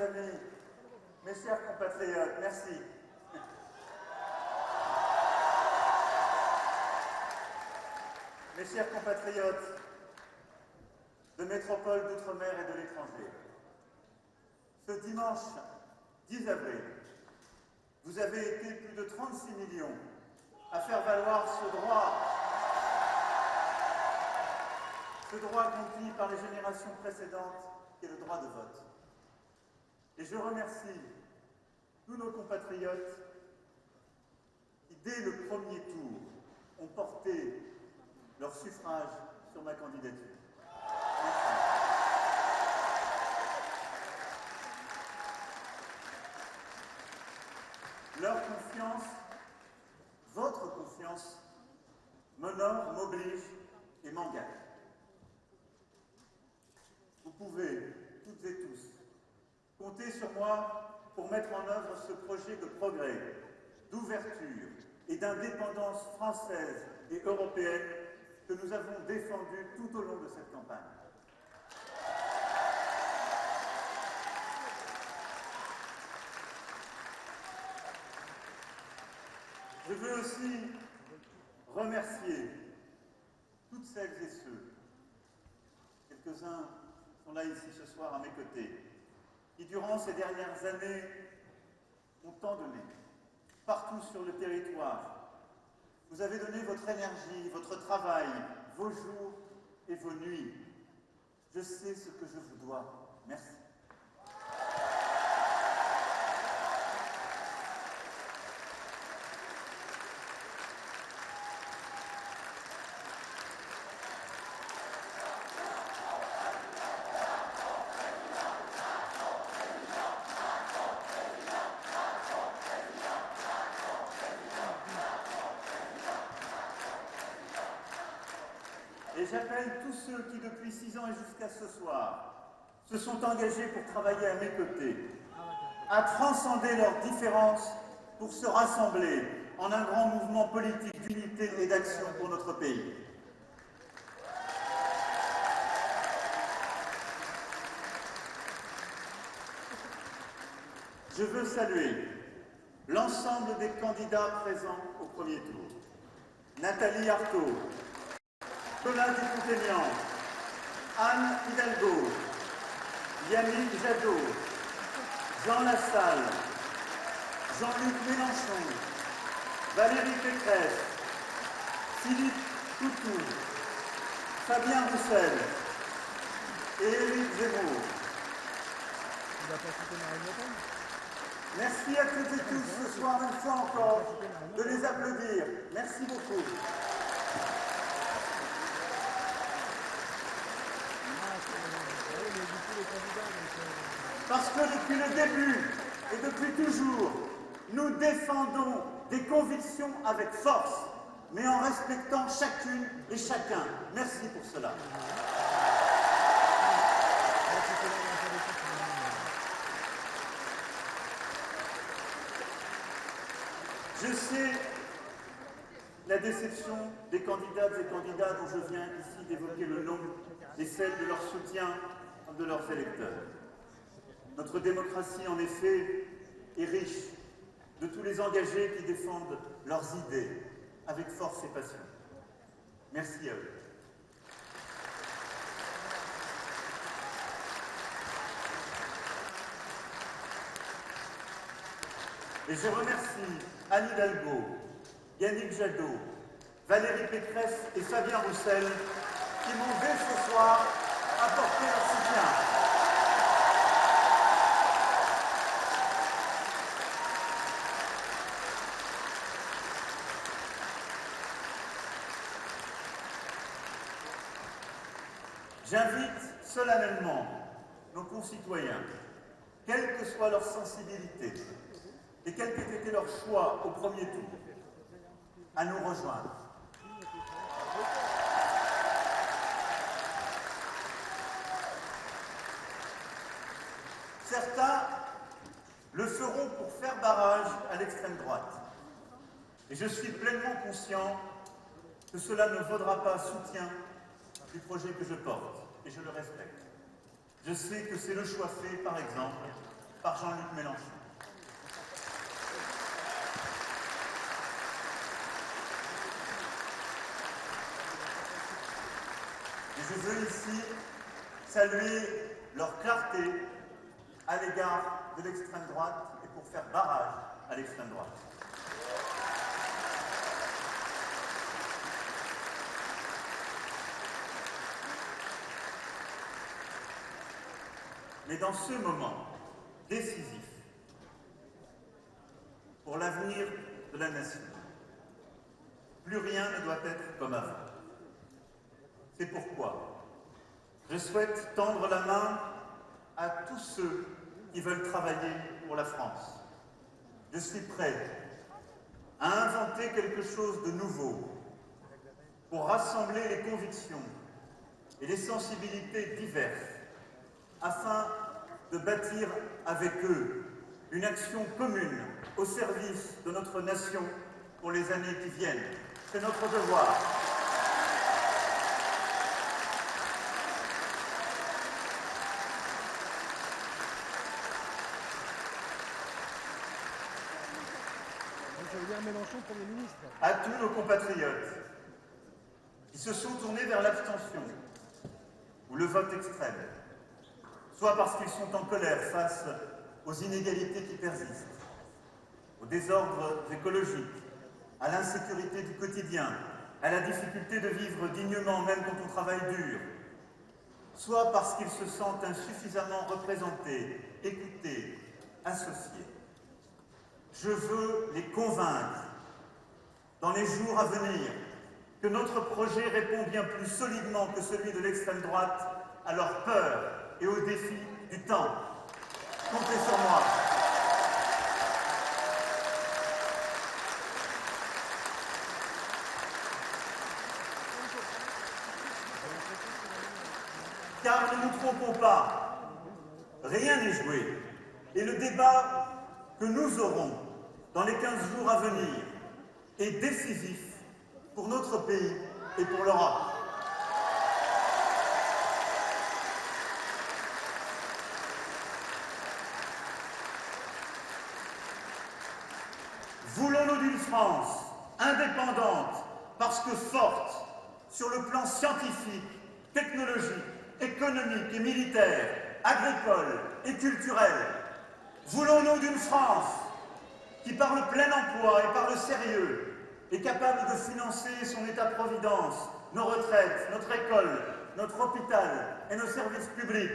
amis, mes chers compatriotes, merci. Mes chers compatriotes de métropole, d'outre-mer et de l'étranger, ce dimanche 10 avril, vous avez été plus de 36 millions à faire valoir ce droit conquis par les générations précédentes, qui est le droit de vote. Et je remercie tous nos compatriotes qui, dès le premier tour, ont porté leur suffrage sur ma candidature. Merci. Leur confiance, votre confiance, m'honore, m'oblige et m'engage. Vous pouvez, toutes et tous, compter sur moi pour mettre en œuvre ce projet de progrès, d'ouverture et d'indépendance française et européenne que nous avons défendu tout au long de cette campagne. Je veux aussi remercier toutes celles et ceux, quelques-uns sont là ici ce soir à mes côtés, qui durant ces dernières années ont tant donné, partout sur le territoire. Vous avez donné votre énergie, votre travail, vos jours et vos nuits. Je sais ce que je vous dois. Merci. Et j'appelle tous ceux qui, depuis 6 ans et jusqu'à ce soir, se sont engagés pour travailler à mes côtés, à transcender leurs différences pour se rassembler en un grand mouvement politique d'unité et d'action pour notre pays. Je veux saluer l'ensemble des candidats présents au premier tour. Nathalie Arthaud, Colin Dupont-Aignan, Anne Hidalgo, Yannick Jadot, Jean Lassalle, Jean-Luc Mélenchon, Valérie Pécresse, Philippe Coutou, Fabien Roussel et Éric Zemmour. Merci à toutes et tous ce soir, une fois encore, de les applaudir. Merci beaucoup. Parce que depuis le début et depuis toujours, nous défendons des convictions avec force, mais en respectant chacune et chacun. Merci pour cela. Je sais la déception des candidates et candidats dont je viens ici d'évoquer le nom et celle de leur soutien de leurs électeurs. Notre démocratie, en effet, est riche de tous les engagés qui défendent leurs idées avec force et passion. Merci à eux. Et je remercie Anne Hidalgo, Yannick Jadot, Valérie Pécresse et Fabien Roussel qui m'ont dès ce soir apporté leur soutien. J'invite solennellement nos concitoyens, quelle que soit leur sensibilité et quel qu'ait été leur choix au premier tour, à nous rejoindre. Certains le feront pour faire barrage à l'extrême droite. Et je suis pleinement conscient que cela ne vaudra pas soutien du projet que je porte, et je le respecte. Je sais que c'est le choix fait, par exemple, par Jean-Luc Mélenchon. Et je veux ici saluer leur clarté à l'égard de l'extrême droite et pour faire barrage à l'extrême droite. Mais dans ce moment décisif pour l'avenir de la nation, plus rien ne doit être comme avant. C'est pourquoi je souhaite tendre la main à tous ceux qui veulent travailler pour la France. Je suis prêt à inventer quelque chose de nouveau pour rassembler les convictions et les sensibilités diverses afin de bâtir avec eux une action commune au service de notre nation pour les années qui viennent. C'est notre devoir. Ça veut dire Mélenchon Premier ministre. À tous nos compatriotes qui se sont tournés vers l'abstention ou le vote extrême, soit parce qu'ils sont en colère face aux inégalités qui persistent, au désordre écologique, à l'insécurité du quotidien, à la difficulté de vivre dignement même quand on travaille dur, soit parce qu'ils se sentent insuffisamment représentés, écoutés, associés. Je veux les convaincre, dans les jours à venir, que notre projet répond bien plus solidement que celui de l'extrême droite à leurs peurs et aux défis du temps. Comptez sur moi. Car ne nous trompons pas, rien n'est joué. Et le débat que nous aurons dans les 15 jours à venir est décisif pour notre pays et pour l'Europe. Voulons-nous d'une France indépendante parce que forte sur le plan scientifique, technologique, économique et militaire, agricole et culturel? Voulons-nous d'une France qui, par le plein emploi et par le sérieux, est capable de financer son État-providence, nos retraites, notre école, notre hôpital et nos services publics?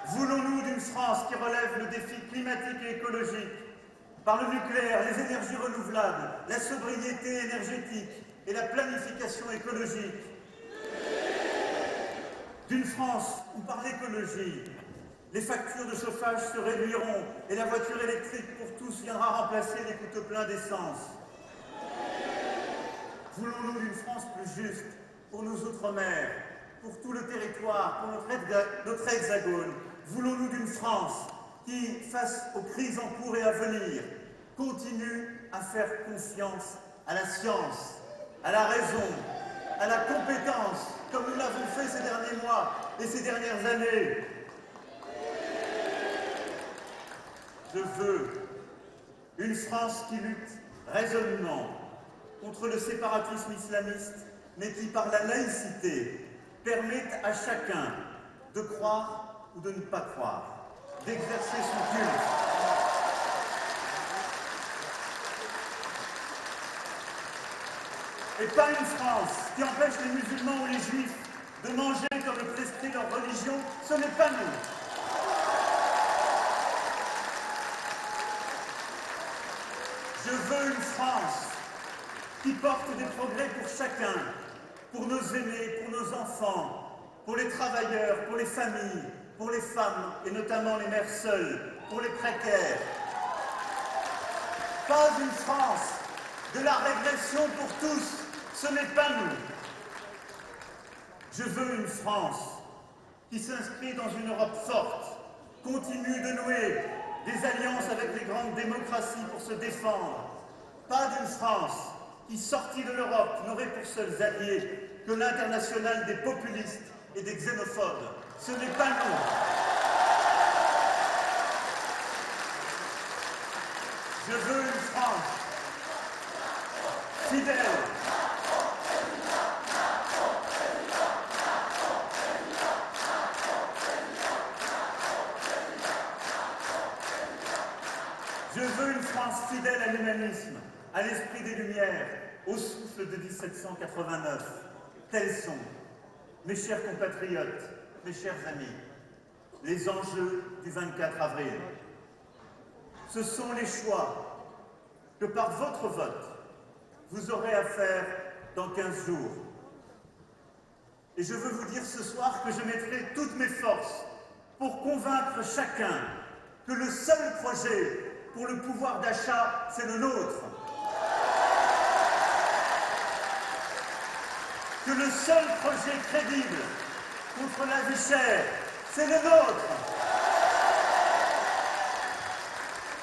Voulons-nous d'une France qui relève le défi climatique et écologique par le nucléaire, les énergies renouvelables, la sobriété énergétique et la planification écologique? D'une France où, par l'écologie, les factures de chauffage se réduiront et la voiture électrique pour tous viendra remplacer les coûteux pleins d'essence? Voulons-nous d'une France plus juste pour nos outre-mer, pour tout le territoire, pour notre hexagone? Voulons-nous d'une France qui, face aux crises en cours et à venir, continue à faire confiance à la science, à la raison, à la compétence, comme nous l'avons fait ces derniers mois et ces dernières années? Je veux une France qui lutte résolument contre le séparatisme islamiste, mais qui, par la laïcité, permette à chacun de croire ou de ne pas croire, d'exercer son culte. Et pas une France qui empêche les musulmans ou les juifs de manger comme le prescrit leur religion. Ce n'est pas nous. Je veux une France qui porte des progrès pour chacun, pour nos aînés, pour nos enfants, pour les travailleurs, pour les familles, pour les femmes et notamment les mères seules, pour les précaires. Pas une France de la régression pour tous, ce n'est pas nous. Je veux une France qui s'inscrit dans une Europe forte, continue de nouer des alliances avec les grandes démocraties pour se défendre. Pas d'une France qui, sortie de l'Europe, n'aurait pour seuls alliés que l'internationale des populistes et des xénophobes. Ce n'est pas nous. Je veux une France fidèle à l'humanisme, à l'esprit des Lumières, au souffle de 1789. Tels sont, mes chers compatriotes, mes chers amis, les enjeux du 24 avril. Ce sont les choix que par votre vote, vous aurez à faire dans 15 jours. Et je veux vous dire ce soir que je mettrai toutes mes forces pour convaincre chacun que le seul projet pour le pouvoir d'achat, c'est le nôtre. Que le seul projet crédible contre la vie chère, c'est le nôtre.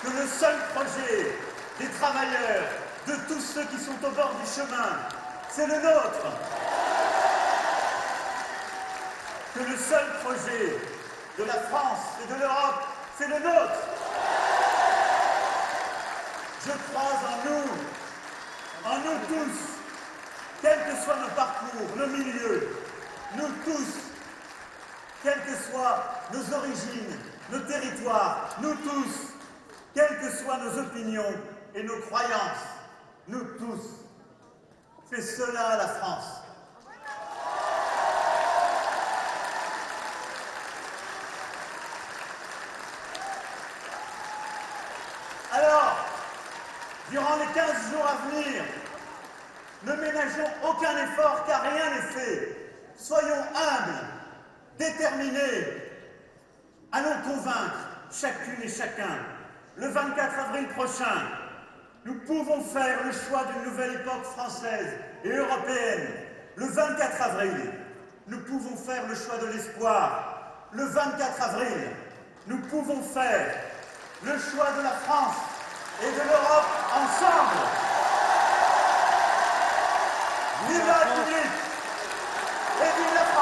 Que le seul projet des travailleurs, de tous ceux qui sont au bord du chemin, c'est le nôtre. Que le seul projet de la France et de l'Europe, c'est le nôtre. Je crois en nous tous, quels que soient nos parcours, nos milieux, nous tous, quelles que soient nos origines, nos territoires, nous tous, quelles que soient nos opinions et nos croyances, nous tous. C'est cela la France. Alors, durant les 15 jours à venir, ne ménageons aucun effort car rien n'est fait. Soyons humbles, déterminés. Allons convaincre chacune et chacun. Le 24 avril prochain, nous pouvons faire le choix d'une nouvelle époque française et européenne. Le 24 avril, nous pouvons faire le choix de l'espoir. Le 24 avril, nous pouvons faire le choix de la France et de l'Europe ensemble. Vive la République et vive la France!